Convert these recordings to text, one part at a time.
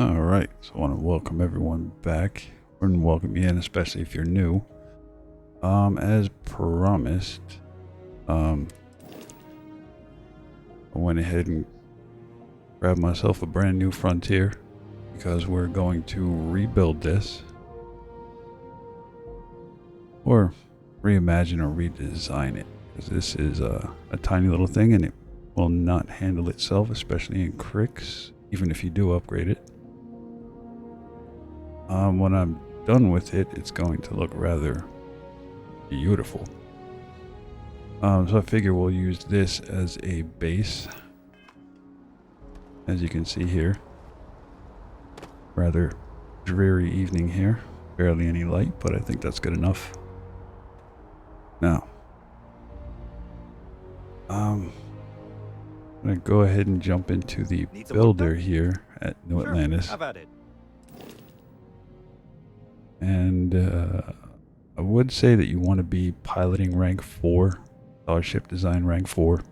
Alright, so I want to welcome everyone back, and welcome you in, especially if you're new. As promised, I went ahead and grabbed myself a brand new Frontier, because we're going to rebuild this, or reimagine or redesign it, because this is a tiny little thing, and it will not handle itself, especially in cricks, even if you do upgrade it. When I'm done with it, it's going to look rather beautiful. So I figure we'll use this as a base. As you can see here, rather dreary evening here. Barely any light, but I think that's good enough. Now, I'm gonna go ahead and jump into the builder here at New Atlantis. How about it? And I would say that you want to be piloting rank 4, Starship Design rank 4.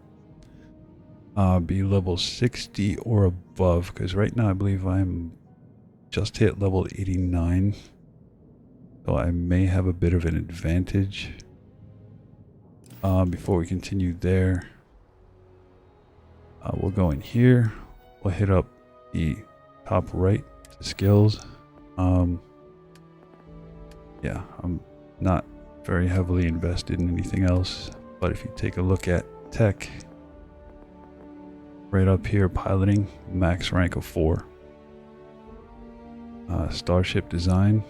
Be level 60 or above, because right now I believe I'm just hit level 89. So I may have a bit of an advantage. Before we continue there, we'll go in here. We'll hit up the top right to skills. Yeah, I'm not very heavily invested in anything else, but if you take a look at tech, right up here, piloting, max rank of 4. Starship design,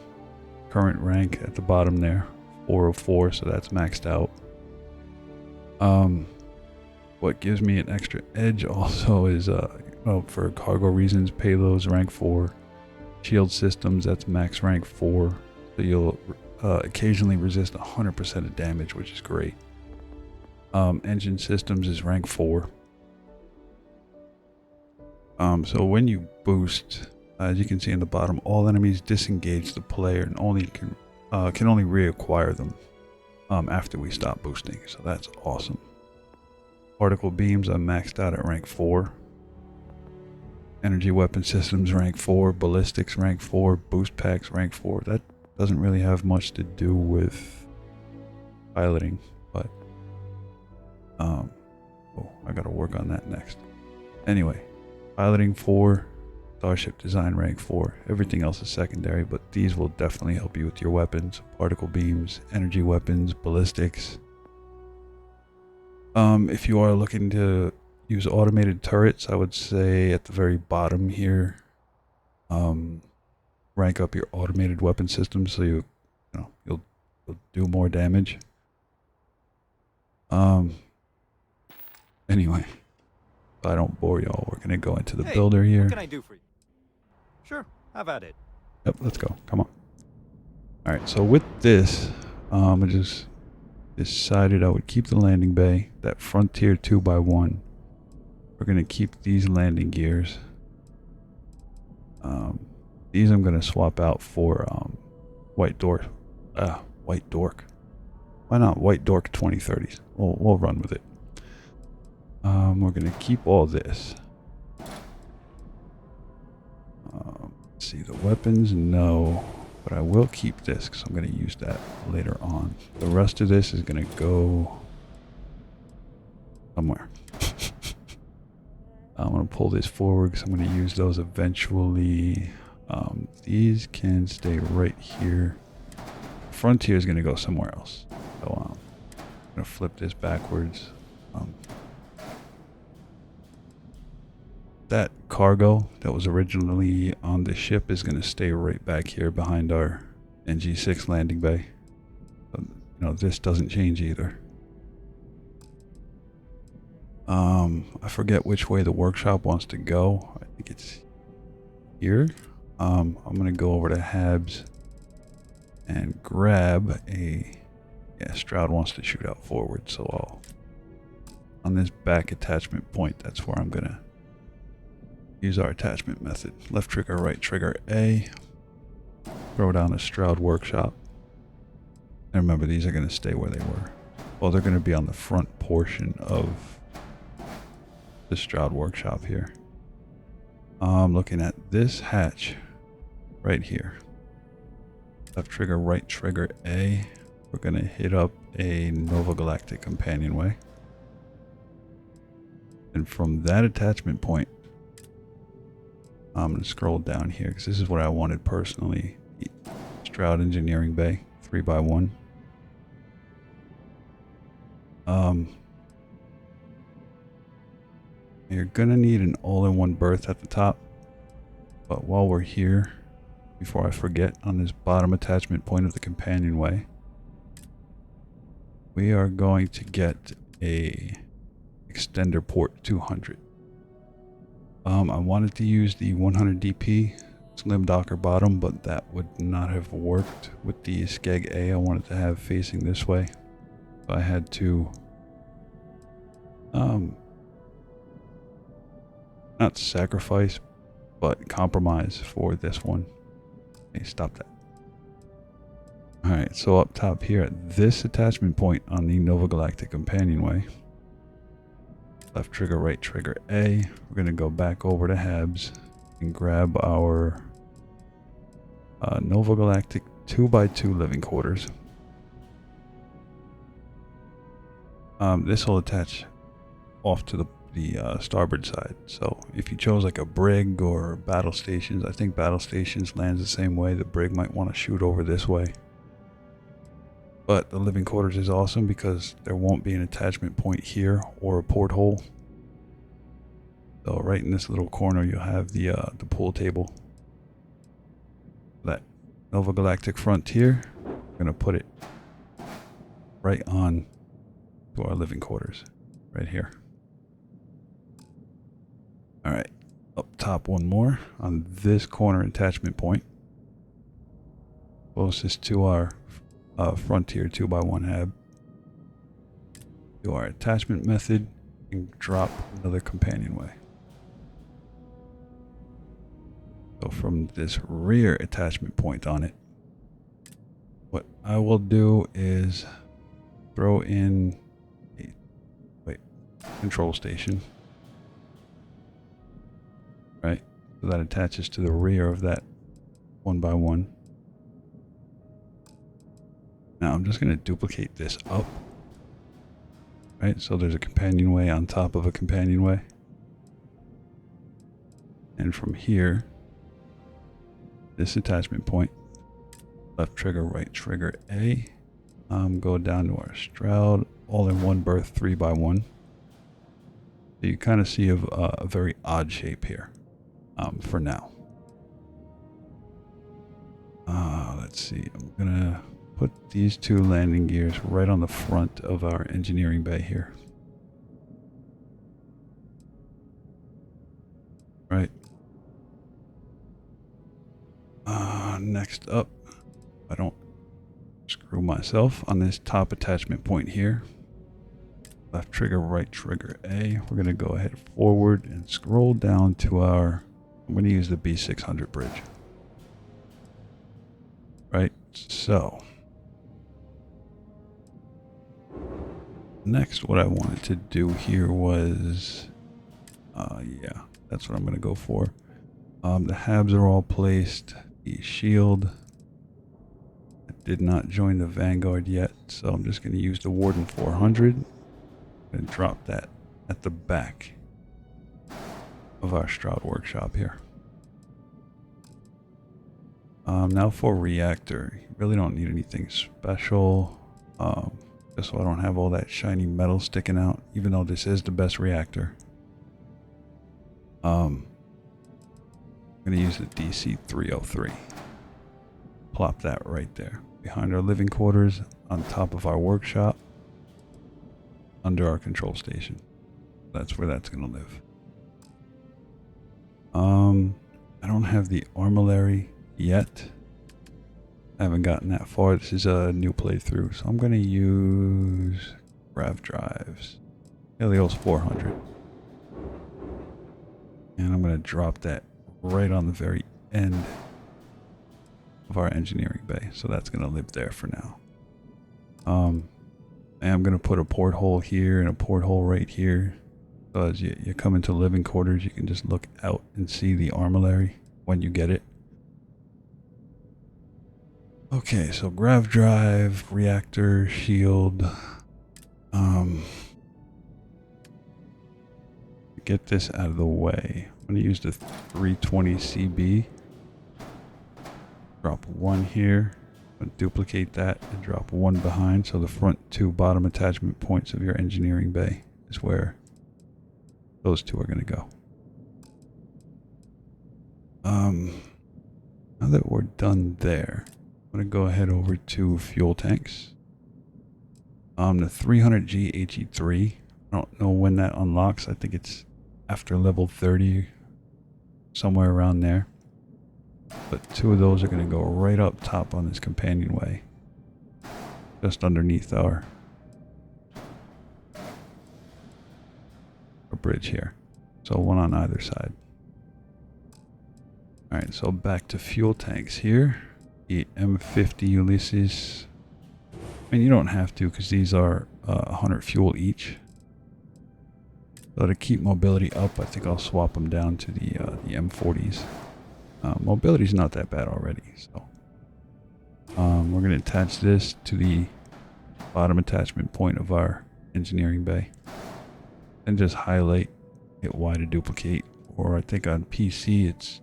current rank at the bottom there, 404, so that's maxed out. What gives me an extra edge also is, for cargo reasons, payloads rank 4, shield systems, that's max rank 4. So you'll occasionally resist 100% of damage, which is great. Engine systems is rank 4. So when you boost, as you can see in the bottom, all enemies disengage the player and can only reacquire them after we stop boosting. So that's awesome. Particle beams are maxed out at rank 4. Energy weapon systems rank 4. Ballistics rank 4. Boost packs rank 4. That doesn't really have much to do with piloting, but I gotta work on that next. Anyway, piloting 4, Starship design rank 4. Everything else is secondary, but these will definitely help you with your weapons, particle beams, energy weapons, ballistics. If you are looking to use automated turrets, I would say at the very bottom here, rank up your automated weapon system so you'll do more damage. Anyway, if I don't bore y'all, we're gonna go into the builder here. What can I do for you? Sure, how about it? Yep, let's go. Come on. All right, so with this, I just decided I would keep the landing bay, that Frontier 2x1. We're gonna keep these landing gears. These I'm gonna swap out for White Dwarf. White Dork. Why not White Dork 2030s? We'll run with it. We're gonna keep all this. Let's see, the weapons, no, but I will keep this because I'm gonna use that later on. The rest of this is gonna go somewhere. I'm gonna pull this forward because I'm gonna use those eventually. These can stay right here. Frontier is gonna go somewhere else. So I'm gonna flip this backwards. That cargo that was originally on the ship is gonna stay right back here behind our NG6 landing bay. So, this doesn't change either. I forget which way the workshop wants to go. I think it's here. I'm gonna go over to Habs and grab Stroud wants to shoot out forward, so on this back attachment point, that's where I'm gonna use our attachment method. Left trigger, right trigger, A. Throw down a Stroud workshop. And remember, these are gonna stay where they were. Well, they're gonna be on the front portion of the Stroud workshop here. I'm looking at this hatch right here. Left trigger, right trigger A. We're going to hit up a Nova Galactic Companionway. And from that attachment point, I'm going to scroll down here because this is what I wanted personally. Stroud Engineering Bay, 3x1. You're going to need an all-in-one berth at the top. But while we're here, before I forget, on this bottom attachment point of the companionway, we are going to get a extender port 200. I wanted to use the 100 DP slim docker bottom, but that would not have worked with the Skeg A I wanted to have facing this way. So I had to not sacrifice, but compromise for this one. Okay, stop that. Alright, so up top here at this attachment point on the Nova Galactic Companionway, left trigger, right trigger A, we're going to go back over to Habs and grab our Nova Galactic 2x2 living quarters. This will attach off to the starboard side. So if you chose like a brig or battle stations, I think battle stations lands the same way. The brig might want to shoot over this way. But the living quarters is awesome because there won't be an attachment point here or a porthole. So right in this little corner you'll have the pool table. That Nova Galactic Frontier, we're going to put it right on to our living quarters right here. Alright, up top one more on this corner attachment point, closest to our Frontier 2x1 hab. Do our attachment method and drop another companionway. So from this rear attachment point on it, what I will do is throw in a control station. Right, so that attaches to the rear of that 1x1. Now I'm just going to duplicate this up. Right, so there's a companionway on top of a companionway. And from here, this attachment point, left trigger, right trigger A, go down to our Stroud All-In-One Berth 3x1. So you kind of see a very odd shape here. For now. Let's see, I'm gonna put these two landing gears right on the front of our engineering bay here. Right. Next up, I don't screw myself on this top attachment point here. Left trigger, right trigger A. We're gonna go ahead forward and scroll down to our, I'm going to use the B600 bridge. Right, so next what I wanted to do here was, yeah, that's what I'm going to go for. The habs are all placed. The shield, I did not join the Vanguard yet, so I'm just going to use the Warden 400 and drop that at the back of our Stroud workshop here. Now for reactor, you really don't need anything special, just so I don't have all that shiny metal sticking out, even though this is the best reactor. I'm going to use the DC-303. Plop that right there, behind our living quarters, on top of our workshop, under our control station. That's where that's going to live. I don't have the armillary yet. I haven't gotten that far. This is a new playthrough, so I'm going to use grav drives. Helios 400. And I'm going to drop that right on the very end of our engineering bay. So that's going to live there for now. And I'm going to put a porthole here and a porthole right here. So as you come into living quarters, you can just look out and see the armillary when you get it. Okay, so grav drive, reactor, shield. Get this out of the way. I'm going to use the 320 CB. Drop one here. I'm going to duplicate that and drop one behind. So the front two bottom attachment points of your engineering bay is where those two are going to go. Now that we're done there, I'm going to go ahead over to fuel tanks. The 300G HE3. I don't know when that unlocks. I think it's after level 30, somewhere around there. But two of those are going to go right up top on this companionway, just underneath our bridge here. So one on either side. Alright, so back to fuel tanks here. The M50 Ulysses. I mean, you don't have to because these are 100 fuel each. So to keep mobility up, I think I'll swap them down to the M40s. Mobility's not that bad already, so we're going to attach this to the bottom attachment point of our engineering bay, and just highlight it Y to duplicate. Or I think on PC it's,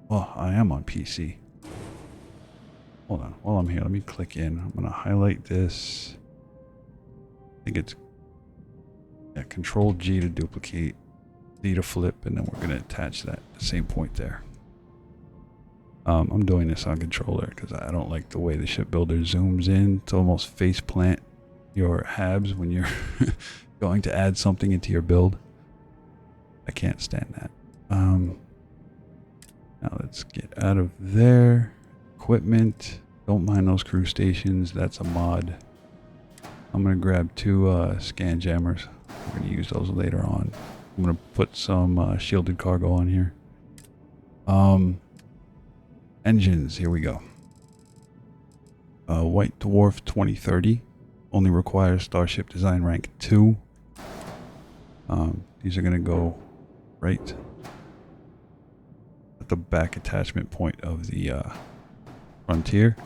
well, I am on PC. Hold on, while I'm here, let me click in. I'm going to highlight this. I think it's Control G to duplicate, D to flip, and then we're going to attach that at the same point there. I'm doing this on controller because I don't like the way the shipbuilder zooms in to almost face plant your habs when you're going to add something into your build. I can't stand that. Now let's get out of there. Equipment. Don't mind those crew stations. That's a mod. I'm going to grab two scan jammers. We're going to use those later on. I'm going to put some shielded cargo on here. Engines, here we go. White Dwarf 2030 only requires Starship Design Rank 2. These are going to go right at the back attachment point of the Frontier.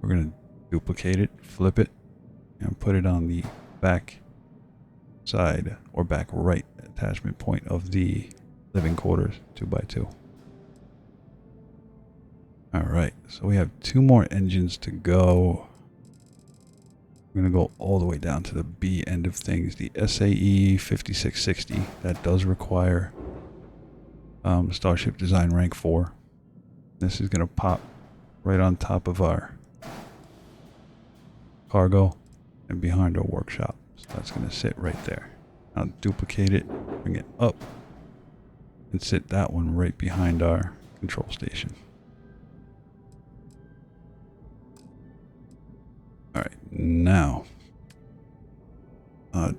We're going to duplicate it, flip it, and put it on the back side or back right attachment point of the living quarters 2x2. Alright, so we have two more engines to go. We're going to go all the way down to the B end of things. The SAE 5660, that does require Starship Design Rank 4. This is going to pop right on top of our cargo and behind our workshop. So that's going to sit right there. Now duplicate it, bring it up, and sit that one right behind our control station. Alright, now,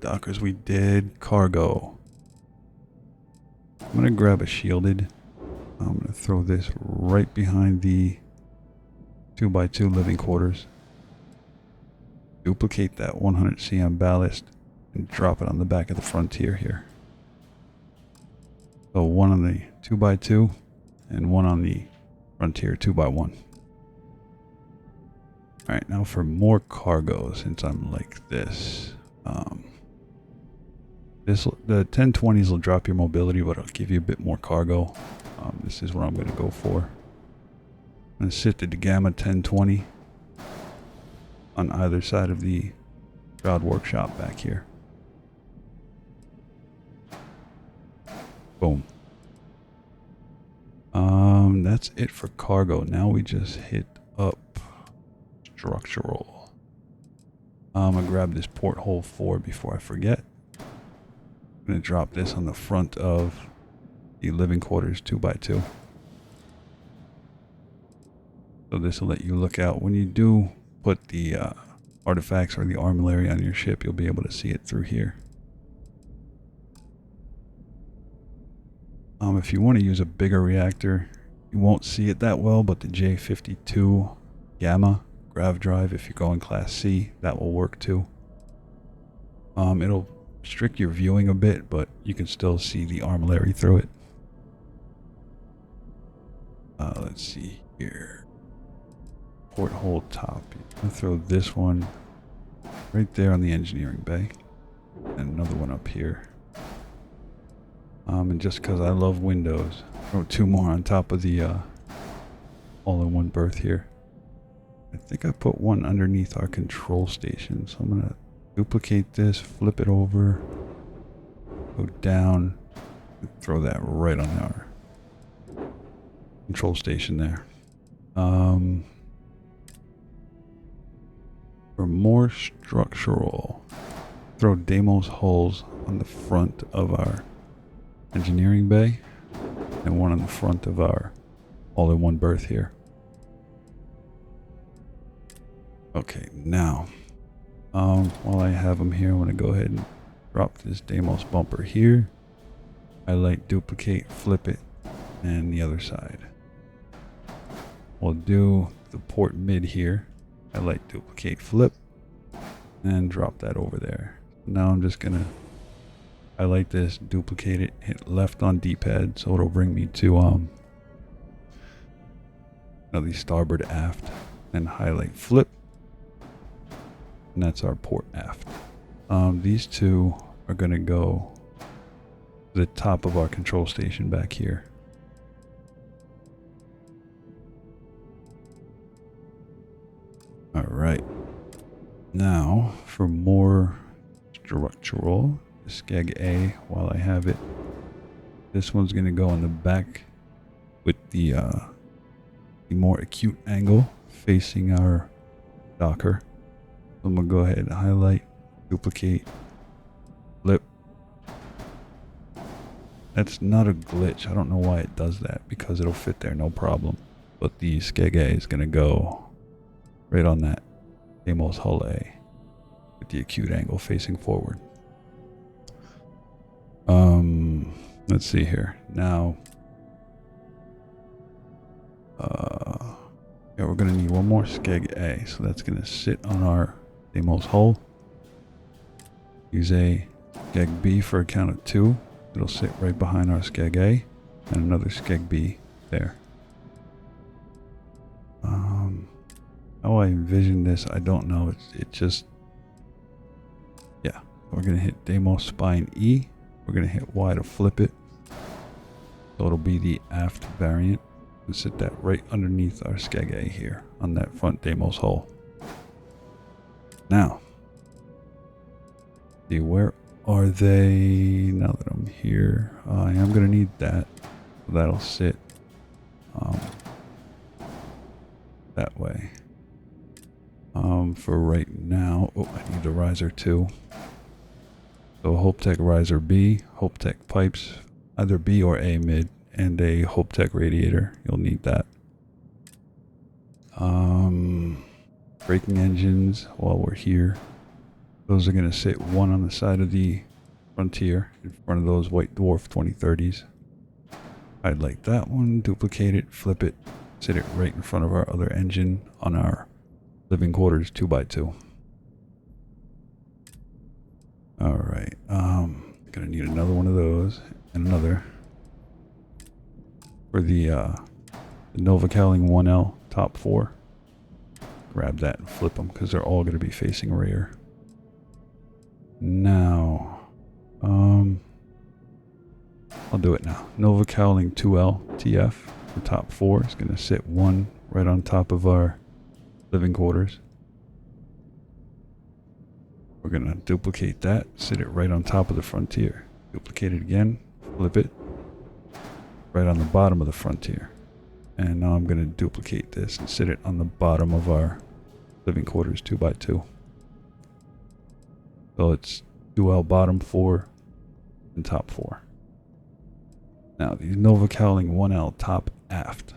dockers, we did cargo. I'm going to grab a shielded. I'm going to throw this right behind the 2x2 living quarters. Duplicate that 100 cm ballast and drop it on the back of the Frontier here. So one on the 2x2 and one on the Frontier 2x1. Alright, now for more cargo, since I'm like this. The 1020s will drop your mobility, but it'll give you a bit more cargo. This is what I'm going to go for. I'm going to sit the Gamma 1020 on either side of the Shroud Workshop back here. Boom. That's it for cargo. Now we just hit up structural. I'm gonna grab this Porthole 4 before I forget. I'm gonna drop this on the front of the living quarters 2x2. So this will let you look out when you do put the artifacts or the armillary on your ship. You'll be able to see it through here. If you want to use a bigger reactor, you won't see it that well, but the J52 Gamma grav drive, if you're going class C, that will work too. It'll restrict your viewing a bit, but you can still see the armillary through it. Let's see here. Porthole top. I'll throw this one right there on the engineering bay. And another one up here. And just because I love windows, throw two more on top of the all-in-one berth here. I think I put one underneath our control station, so I'm going to duplicate this, flip it over, go down, and throw that right on our control station there. For more structural, throw Deimos hulls on the front of our engineering bay and one on the front of our all-in-one berth here. Okay, now while I have them here, I'm going to go ahead and drop this Deimos bumper here. Highlight, duplicate, flip it, and the other side. We'll do the port mid here. Highlight, duplicate, flip, and drop that over there. Now I'm just going to highlight this, duplicate it, hit left on D-pad, so it'll bring me to the starboard aft, then highlight, flip, and that's our port aft. These two are going to go to the top of our control station back here. All right. Now for more structural, skeg A, while I have it, this one's going to go in the back with the more acute angle facing our docker. So I'm going to go ahead and highlight, duplicate, flip. That's not a glitch. I don't know why it does that, because it'll fit there no problem. But the skeg A is going to go right on that Deimos hull A with the acute angle facing forward. Let's see here. Now, yeah, we're going to need one more skeg A. So that's going to sit on our Deimos hull. Use a skeg B for a count of 2. It'll sit right behind our skeg A, and another skeg B there. How I envision this, I don't know. It just, yeah. We're going to hit Deimos spine E. We're going to hit Y to flip it. So it'll be the aft variant. And sit that right underneath our skeg A here on that front Deimos hull. Now, see, where are they? Now that I'm here, I am going to need that. So that'll sit that way. For right now, oh, I need the riser too. So Hope Tech riser B, Hope Tech pipes, either B or A mid, and a Hope Tech radiator. You'll need that. Braking engines while we're here. Those are going to sit one on the side of the Frontier in front of those white Dwarf 2030s. Highlight that one, duplicate it, flip it, sit it right in front of our other engine on our living quarters 2x2. Alright, gonna need another one of those and another for the Nova Cowling 1L top 4. Grab that and flip them because they're all going to be facing rear. Now, I'll do it now. Nova Cowling 2L TF for top 4 is going to sit one right on top of our living quarters. We're going to duplicate that, sit it right on top of the Frontier. Duplicate it again, flip it right on the bottom of the Frontier. And now I'm going to duplicate this and sit it on the bottom of our living quarters 2x2. So it's 2L bottom 4 and top 4. Now the Nova Cowling 1L top aft.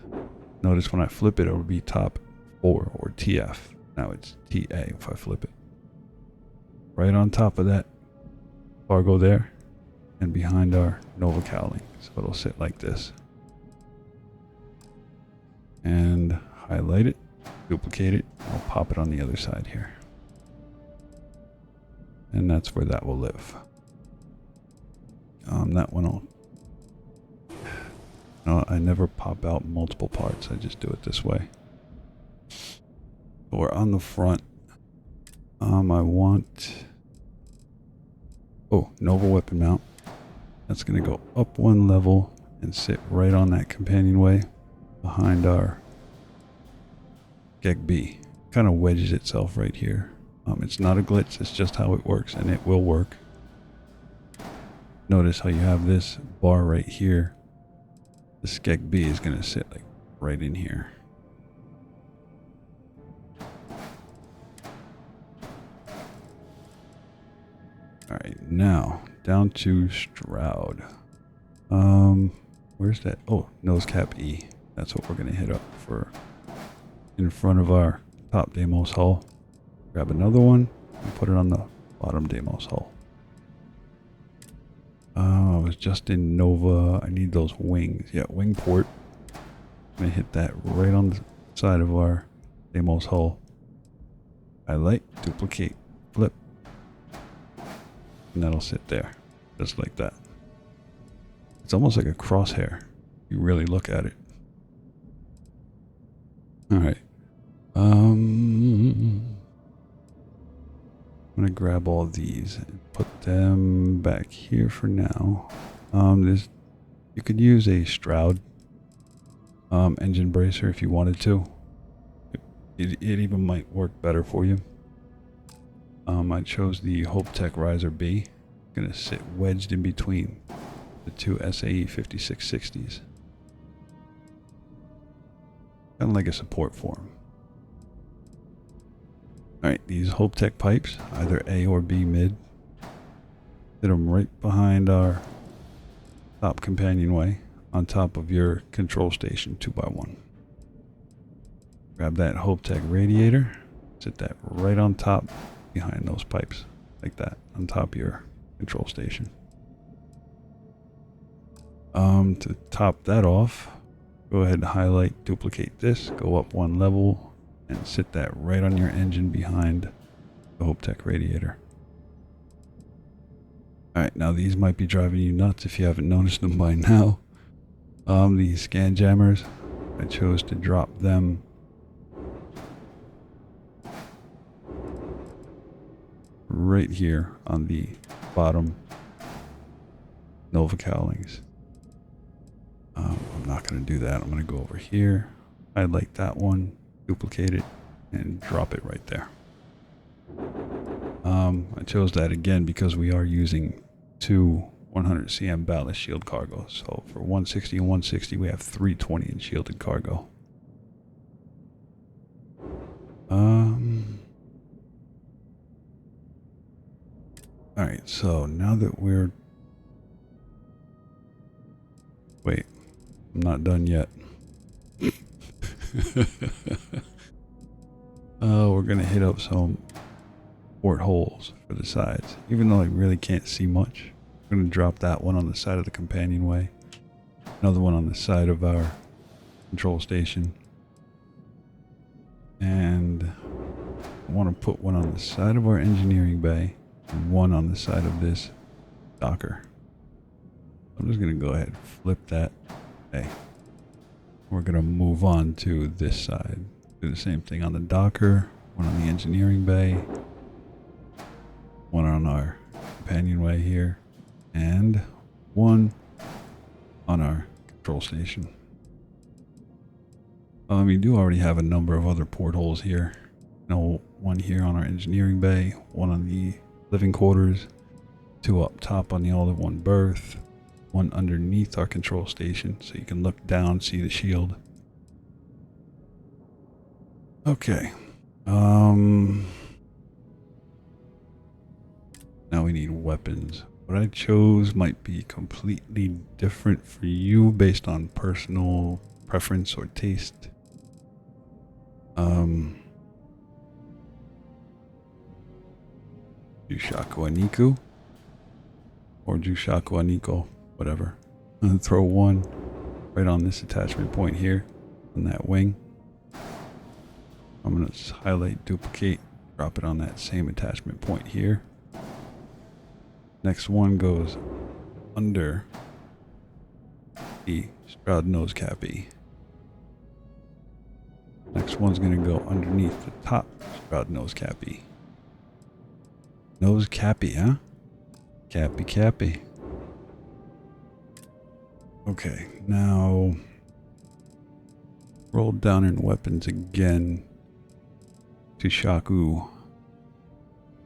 Notice when I flip it, it will be top 4 or TF. Now it's TA if I flip it. Right on top of that cargo there and behind our Nova Cowling. So it'll sit like this. And highlight it, duplicate it, I'll pop it on the other side here. And that's where that will live. That one will... No, I never pop out multiple parts. I just do it this way. We're on the front. I want... Oh, Nova weapon mount. That's going to go up one level and sit right on that companionway behind our Geg B. Kind of wedges itself right here. It's not a glitch, it's just how it works, and it will work. Notice how you have this bar right here. The Skeg B is going to sit like right in here. Alright, now down to Stroud. Where's that? Oh, nose cap E. That's what we're going to hit up for in front of our top Deimos hull. Grab another one and put it on the bottom Deimos hull. I was just in Nova. I need those wings. Yeah, wing port. I'm going to hit that right on the side of our Deimos hull. Highlight, duplicate, flip. And that'll sit there. Just like that. It's almost like a crosshair. You really look at it. Alright. I'm going to grab all these and put them back here for now. You could use a Stroud engine bracer if you wanted to. It even might work better for you. I chose the Hope Tech Riser B. Going to sit wedged in between the two SAE 5660s. Kind of like a support form. Alright, these Hope Tech pipes, either A or B mid. Hit them right behind our top companionway on top of your control station 2x1. Grab that Hope Tech radiator, sit that right on top behind those pipes, like that, on top of your control station. To top that off, go ahead and highlight, duplicate this, go up one level, and sit that right on your engine behind the Hope Tech radiator. Alright, now these might be driving you nuts if you haven't noticed them by now. These scan jammers, I chose to drop them right here on the bottom Nova Cowlings. I'm not going to do that. I'm going to go over here, highlight that one, duplicate it, and drop it right there. I chose that again because we are using two 100 cm ballast shield cargos. So for 160 and 160, we have 320 in shielded cargo. Alright, so now that we're... Wait, I'm not done yet. We're going to hit up some portholes for the sides. Even though I really can't see much, I'm going to drop that one on the side of the companionway. Another one on the side of our control station. And I want to put one on the side of our engineering bay and one on the side of this docker. I'm just going to go ahead and flip that. Okay. We're going to move on to this side. Do the same thing on the docker, one on the engineering bay, one on our companionway here, and one on our control station. We do already have a number of other portholes here. One here on our engineering bay, one on the living quarters, two up top on the all-in-one berth, one underneath our control station so you can look down, see the shield. Okay. Now we need weapons. What I chose might be completely different for you based on personal preference or taste. Jushaku Aniku or Jushaku Aniko, whatever. I'm gonna throw one right on this attachment point here on that wing. I'm gonna just highlight, duplicate, drop it on that same attachment point here. Next one goes under the Stroud nose cappy. Next one's going to go underneath the top Stroud nose cappy. Nose cappy, huh? Cappy, cappy. Okay, now roll down in weapons again to Shaku.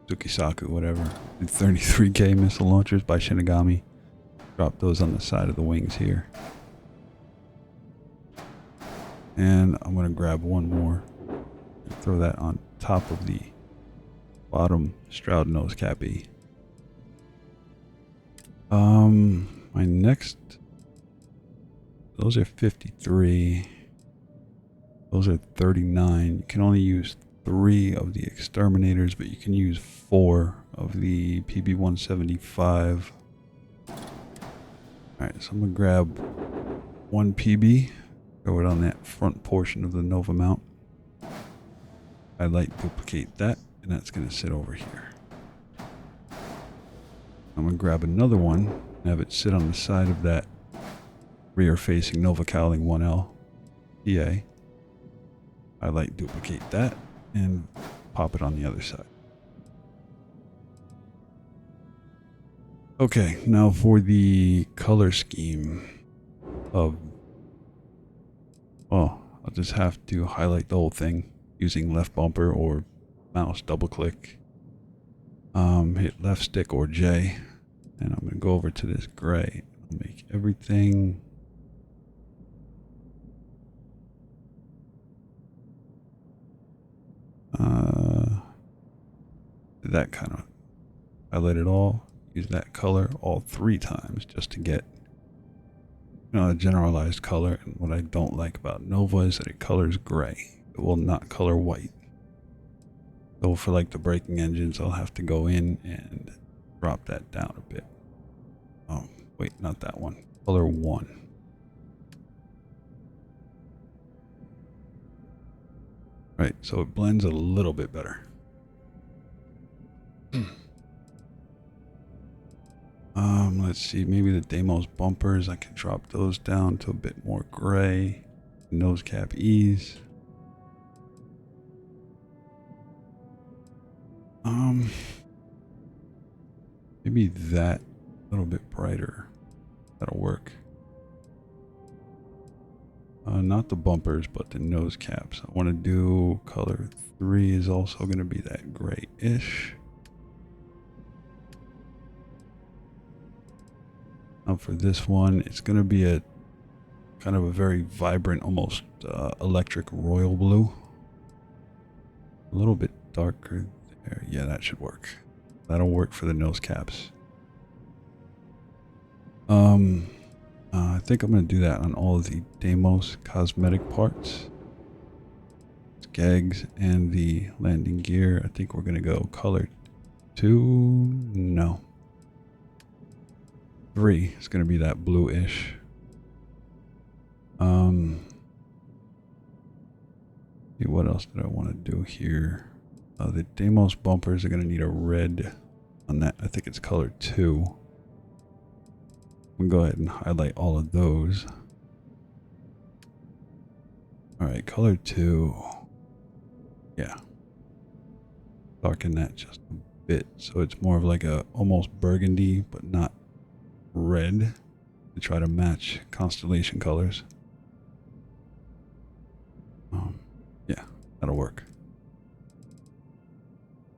Tsukisaku, whatever. 33k missile launchers by Shinigami. Drop those on the side of the wings here. And I'm going to grab one more and throw that on top of the bottom Stroud nose cappy. My next, those are 53. Those are 39. You can only use 3 of the exterminators, but you can use 4 of the PB-175. Alright, so I'm going to grab 1 PB, throw it on that front portion of the Nova mount. Highlight, duplicate that, and that's going to sit over here. I'm going to grab another one and have it sit on the side of that rear-facing Nova Cowling 1L PA. Highlight, duplicate that, and pop it on the other side. Okay, now for the color scheme of... Oh, I'll just have to highlight the whole thing using left bumper or mouse double click. Hit left stick or J, and I'm going to go over to this gray. I'll make everything that kind of highlight it all. Use that color all 3 times just to get a generalized color. And what I don't like about Nova is that it colors gray. It will not color white. So for like the braking engines, I'll have to go in and drop that down a bit. Oh, wait, not that one. Color 1. Right, so it blends a little bit better. Let's see, maybe the Deimos bumpers, I can drop those down to a bit more gray. Nose cap ease. Maybe that a little bit brighter. That'll work. Not the bumpers, but the nose caps. I want to do color 3 is also going to be that gray-ish. Now for this one, it's going to be a kind of a very vibrant, almost electric royal blue. A little bit darker there. Yeah, that should work. That'll work for the nose caps. I think I'm going to do that on all of the Deimos cosmetic parts. Skags and the landing gear. I think we're going to go color 2. No. 3 is going to be that bluish. See, what else did I want to do here? The Deimos bumpers are going to need a red on that. I think it's color 2. We'll go ahead and highlight all of those. Alright, color 2. Yeah. Darken that just a bit. So it's more of like a almost burgundy, but not red. To try to match constellation colors. Yeah, that'll work.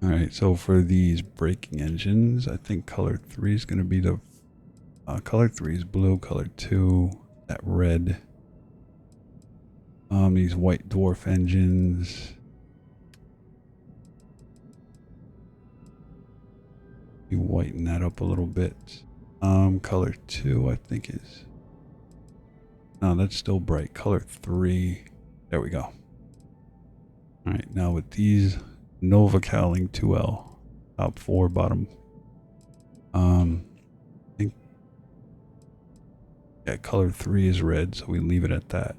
Alright, so for these braking engines, I think color 3 is going to be the... color 3 is blue, color 2, that red. These white dwarf engines. You whiten that up a little bit. Color 2, I think is... No, that's still bright. Color 3. There we go. Alright, now with these Nova Cowling 2L. Top 4, bottom. I think... Yeah, color 3 is red, so we leave it at that.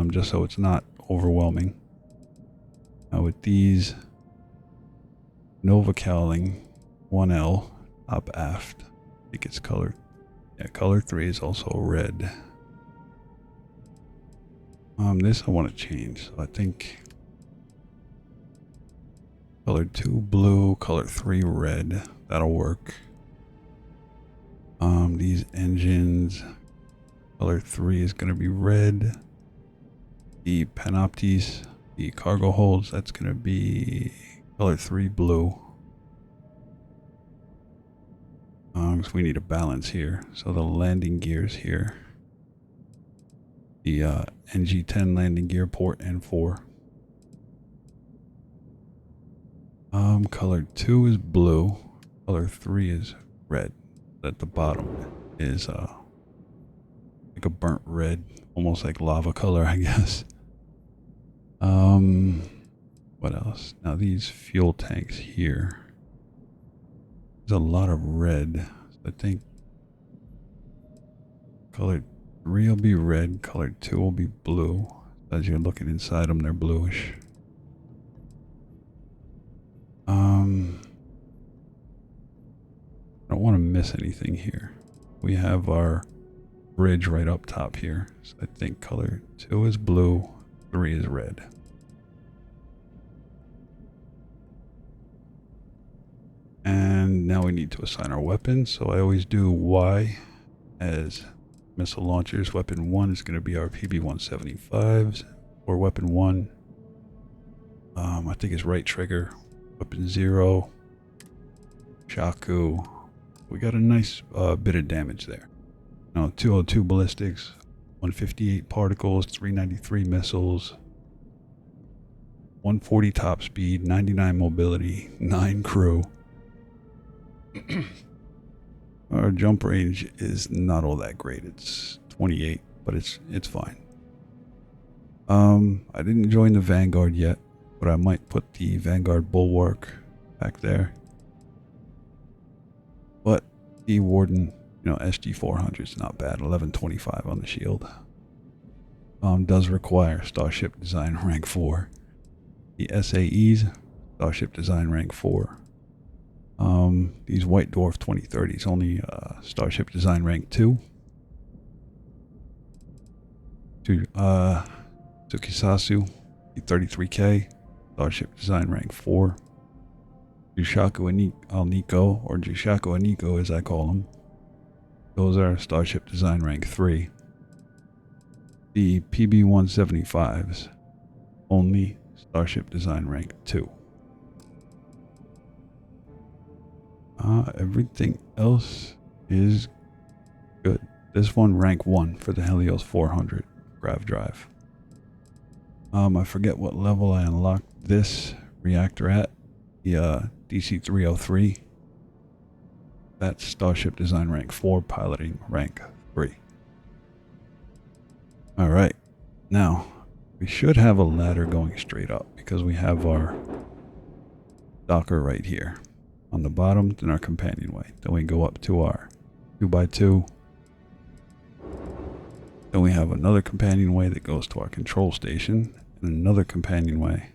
Just so it's not overwhelming. Now with these Nova Cowling 1L, top aft. I think it's color Yeah, color 3 is also red. This I want to change. So I think color 2 blue, color 3 red. That'll work. These engines, color 3 is going to be red. The panoptes, the cargo holds, that's going to be color 3 blue. So we need a balance here. So the landing gears here. The NG-10 landing gear, port and Fore. Color 2 is blue. Color 3 is red. At the bottom is like a burnt red, almost like lava color, I guess. What else? Now these fuel tanks here. There's a lot of red. I think color 3 will be red, color 2 will be blue. As you're looking inside them, they're bluish. I don't want to miss anything here. We have our bridge right up top here. So I think color 2 is blue, 3 is red. And now we need to assign our weapons. So I always do Y as missile launchers. Weapon 1 is going to be our PB-175s, or weapon 1. I think it's right trigger. Weapon 0, Shaku. We got a nice bit of damage there. Now 202 ballistics, 158 particles, 393 missiles, 140 top speed, 99 mobility, 9 crew. Our jump range is not all that great. It's 28, but it's fine. I didn't join the Vanguard yet, but I might put the Vanguard Bulwark back there. But the Warden, SG-400 is not bad. 1125 on the shield. Does require Starship Design Rank 4. The SAEs, Starship Design Rank 4. These White Dwarf 2030s only Starship Design Rank 2. Tsukisasu, the 33K, Starship Design Rank 4. Jushaku Alnico, or Jushaku Aniko as I call them. Those are Starship Design Rank 3. The PB-175s, only Starship Design Rank 2. Everything else is good. This one rank 1 for the Helios 400 grav drive. I forget what level I unlocked this reactor at. The DC-303. That's Starship Design Rank 4, piloting Rank 3. Alright, now we should have a ladder going straight up because we have our docker right here. On the bottom, then our companionway. Then we go up to our 2x2. Then we have another companionway that goes to our control station, and another companionway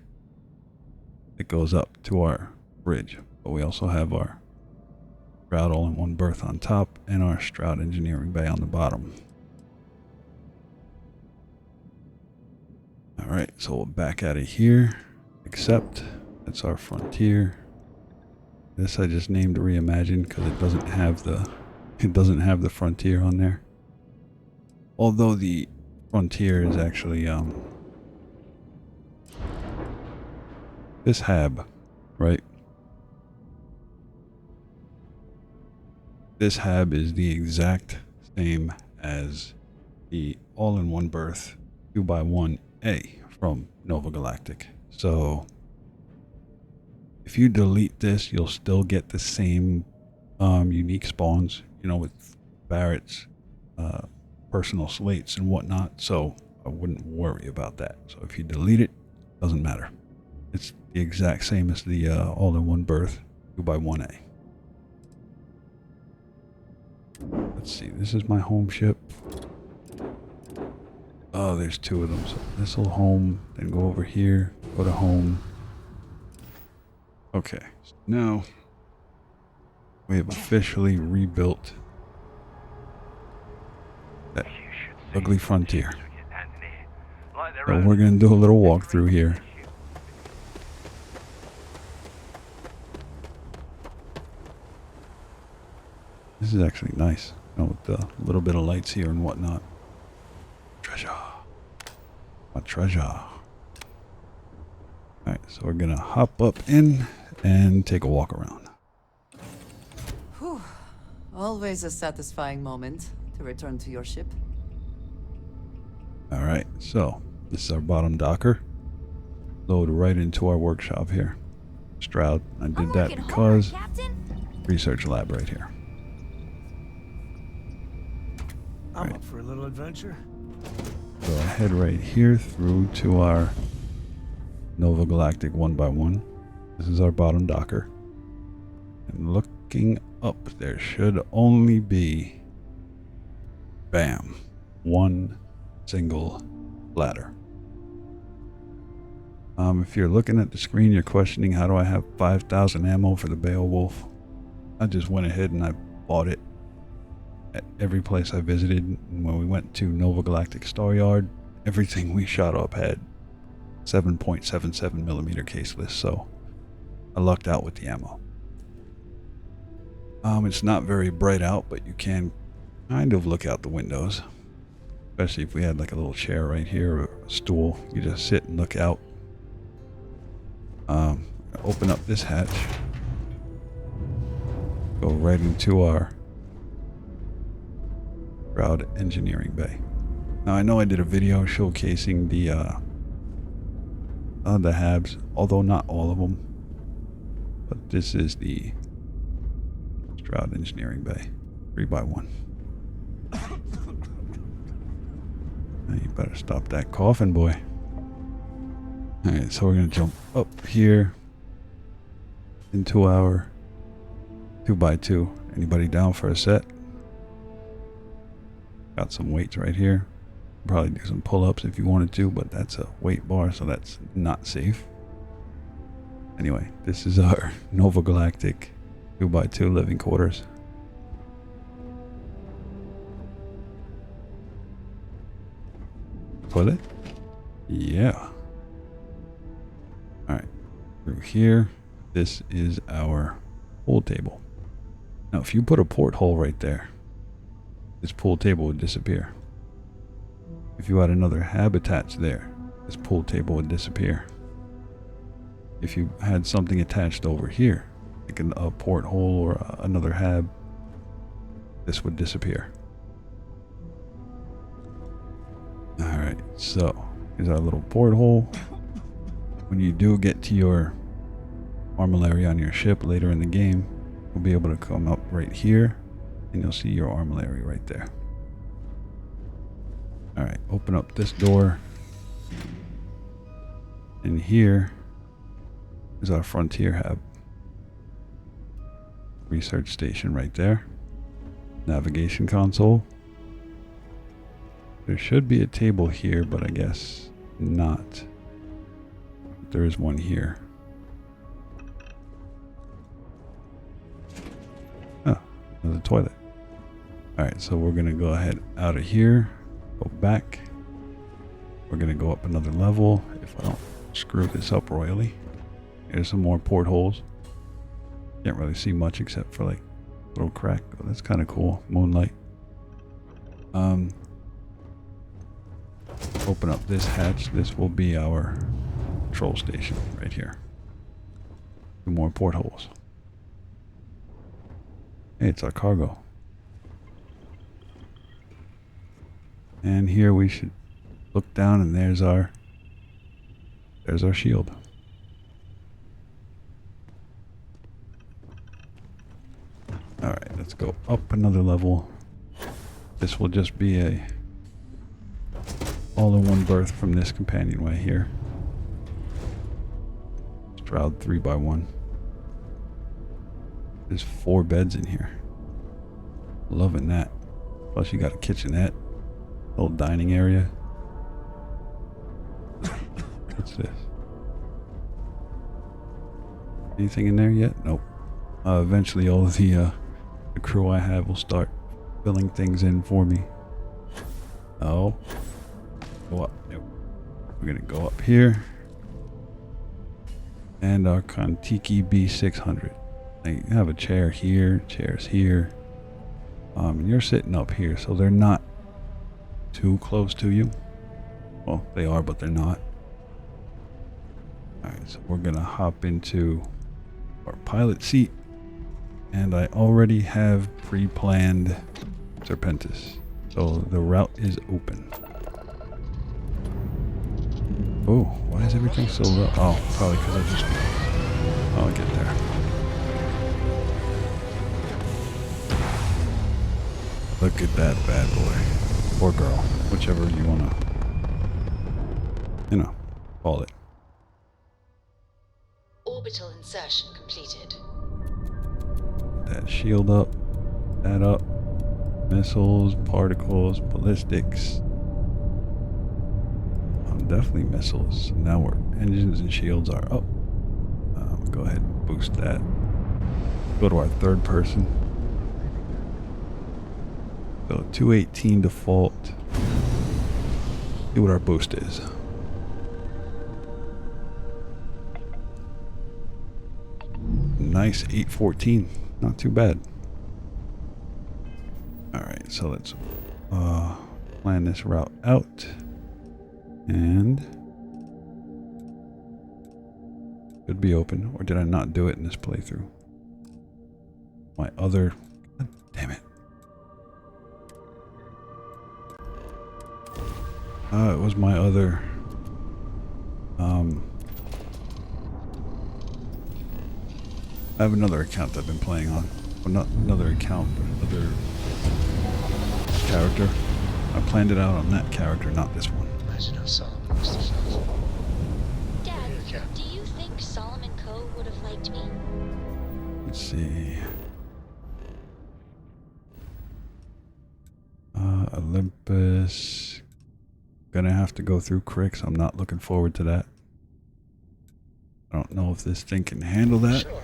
that goes up to our bridge. But we also have our Stroud All-In-One Berth on top and our Stroud Engineering Bay on the bottom. Alright, so we'll back out of here. Except, that's our Frontier. This I just named Reimagine because it doesn't have the Frontier on there. Although the Frontier is actually this hab, right? This hab is the exact same as the All-In-One Berth 2x1A from Nova Galactic. So if you delete this, you'll still get the same unique spawns, with Barrett's, personal slates and whatnot. So I wouldn't worry about that. So if you delete it, doesn't matter. It's the exact same as the All-In-One Berth 2x1A. Let's see, this is my home ship. Oh, there's 2 of them. So this will home, then go over here, go to home. Okay, so now we have officially rebuilt Ugly Frontier. So we're going to do a little walkthrough here. This is actually nice, you know, with the little bit of lights here and whatnot. Treasure. My treasure. Alright, so we're going to hop up in and take a walk around. Whew. Always a satisfying moment to return to your ship. Alright, so this is our bottom docker. Load right into our workshop here. Stroud, I did that because research lab right here. I'm up for a little adventure. So I head right here through to our Nova Galactic 1x1. This is our bottom docker. And looking up, there should only be, bam, one single ladder. If you're looking at the screen, you're questioning, how do I have 5,000 ammo for the Beowulf? I just went ahead and I bought it at every place I visited. And when we went to Nova Galactic Star Yard, everything we shot up had 7.77 millimeter caseless, so I lucked out with the ammo. It's not very bright out, but you can kind of look out the windows, especially if we had like a little chair right here or a stool. You just sit and look out. Open up this hatch, go right into our Shroud engineering bay. Now I know I did a video showcasing the HABs, although not all of them, but this is the Shroud engineering bay, 3x1. Now you better stop that coughing, boy. Alright, so we're gonna jump up here into our 2x2. Anybody down for a set? Got some weights right here. Probably do some pull-ups if you wanted to, but that's a weight bar, so that's not safe. Anyway, this is our Nova Galactic 2x2 living quarters. Toilet? Yeah. Alright, through here, this is our pool table. Now if you put a porthole right there, this pool table would disappear. If you had another hab attached there, this pool table would disappear. If you had something attached over here, like a porthole or another hab, this would disappear. Alright, so here's our little porthole. When you do get to your armillary on your ship later in the game, you'll be able to come up right here and you'll see your armillary right there. Alright, open up this door. And here is our Frontier hab. Research station right there. Navigation console. There should be a table here, but I guess not. There is one here. Oh, there's a toilet. Alright, so we're going to go ahead out of here. Go back. We're going to go up another level if I don't screw this up royally. Here's some more portholes. Can't really see much except for like a little crack. Oh, that's kind of cool. Moonlight. Open up this hatch. This will be our control station right here. Two more portholes. Hey, it's our cargo. And here we should look down and there's our shield. Alright, let's go up another level. This will just be a all-in-one berth from this companionway here. Shroud 3x1. There's 4 beds in here. Loving that. Plus you got a kitchenette. Little dining area. What's this? Anything in there yet? Nope. Eventually all of the crew I have will start filling things in for me. Oh. Go up. Nope. We're gonna go up here. And our Kontiki B600. They have a chair here, chairs here. And you're sitting up here, so they're not too close to you. Well, they are, but they're not. Alright, so we're gonna hop into our pilot seat. And I already have pre-planned Serpentis. So the route is open. Oh, why is everything so low? Oh, probably because I just... I'll get there. Look at that bad boy. Or girl. Whichever you want to, you know, call it. Orbital insertion completed. That shield up. That up. Missiles, particles, ballistics. Definitely missiles. So now our engines and shields are up. Go ahead and boost that. Go to our third person. So 218 default. See what our boost is. Nice 814. Not too bad. Alright, so let's plan this route out. And should be open, or did I not do it in this playthrough? My other, God damn it. It was my other I have another account I've been playing on. Well, not another account, but another character. I planned it out on that character, not this one. Imagine how Solomon must have felt. Dad, do you think Solomon Co. would have liked me? Let's see. Olympus. Gonna have to go through Crix. I'm not looking forward to that. I don't know if this thing can handle that. Sure.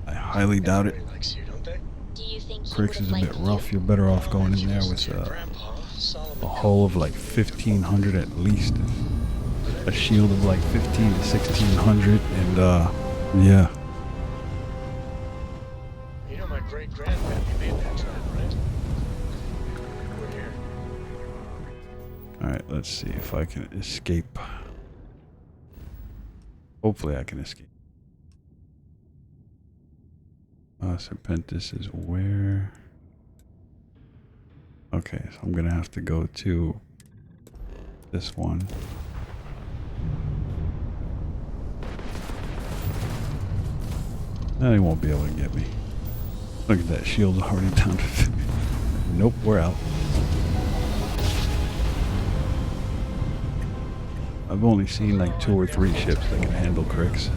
I highly doubt it. Everybody likes you, don't they? Do you think he Crix would is have a bit liked rough. you? You're better off going in You there listen with to your grandpa, Solomon a hull of like 1,500 at least. A shield of like 15 to 1,600. And yeah. You know my great-grandpappy made that trip, right? We're here. Alright, let's see if I can escape. Hopefully I can escape. Serpentis is where? Okay, so I'm gonna have to go to this one. They won't be able to get me. Look at that, shield's already down to 50. Nope, we're out. I've only seen like 2 or 3 ships that can handle Crix.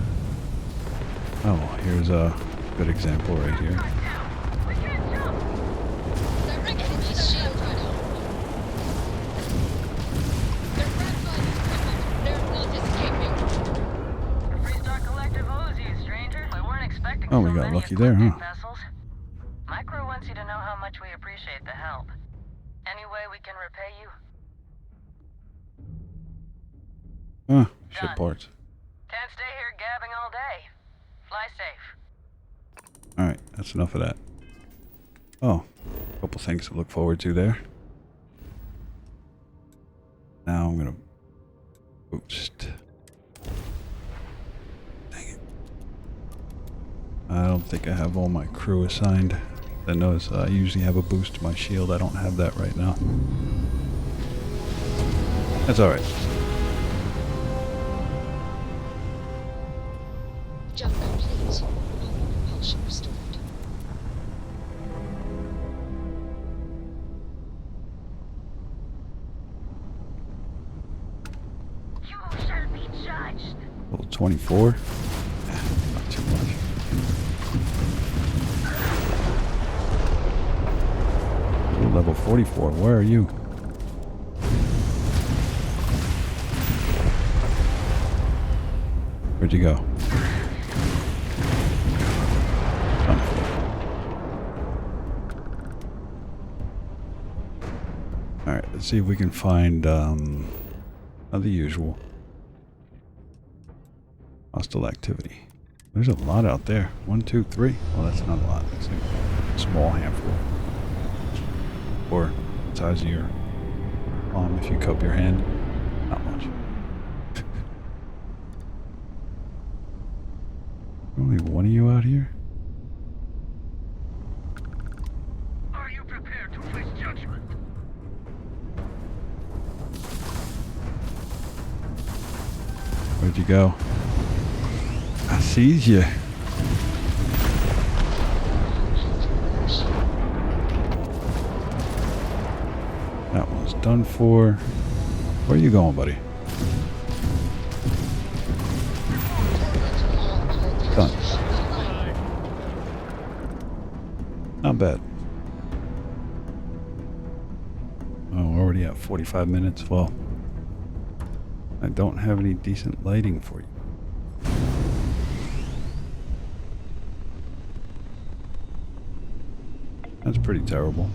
Oh, here's a good example right here. Direct enemy's shield runner. Their front line is crippled. They're not escaping. Freestar Collective owes you, stranger. We weren't expecting Oh, we so got many lucky there, equipment huh? vessels. My crew wants you to know how much we appreciate the help. Any way we can repay you? Ship parts. Can't stay here gabbing all day. Fly safe. Alright, that's enough of that. Oh, a couple things to look forward to there. Now I'm gonna boost. Dang it. I don't think I have all my crew assigned. I notice I usually have a boost to my shield. I don't have that right now. That's alright. Jump complete. All propulsion restored. You shall be judged. Level 24. Not too much. Ooh, level 44. Where are you? Where'd you go? Alright, Let's see if we can find the usual hostile activity. There's a lot out there. 1, 2, 3. Well, that's not a lot. It's a small handful. Or the size of your palm if you cup your hand. Not much. Only one of you out here? Are you prepared to face judgment? Where'd you go? I sees you. That one's done for. Where are you going, buddy? Done. Not bad. Oh, we're already at 45 minutes. Well, I don't have any decent lighting for you. That's pretty terrible.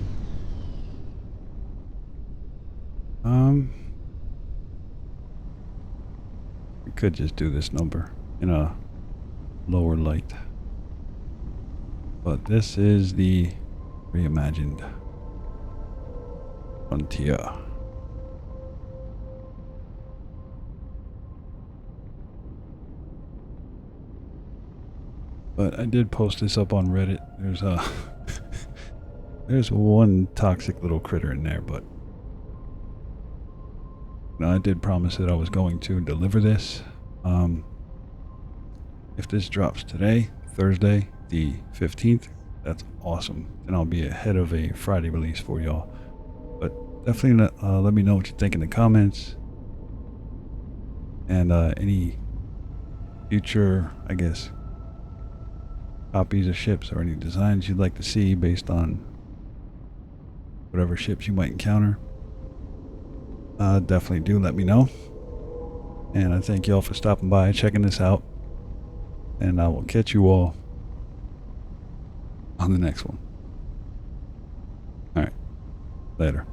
We could just do this number in a lower light. But this is the reimagined Frontier. But I did post this up on Reddit. There's a there's one toxic little critter in there, but I did promise that I was going to deliver this. If this drops today, Thursday, the 15th, that's awesome. And I'll be ahead of a Friday release for y'all. But definitely let me know what you think in the comments. And any future, I guess, copies of ships or any designs you'd like to see based on whatever ships you might encounter. Definitely do let me know. And I thank y'all for stopping by, checking this out. And I will catch you all on the next one. Alright. Later.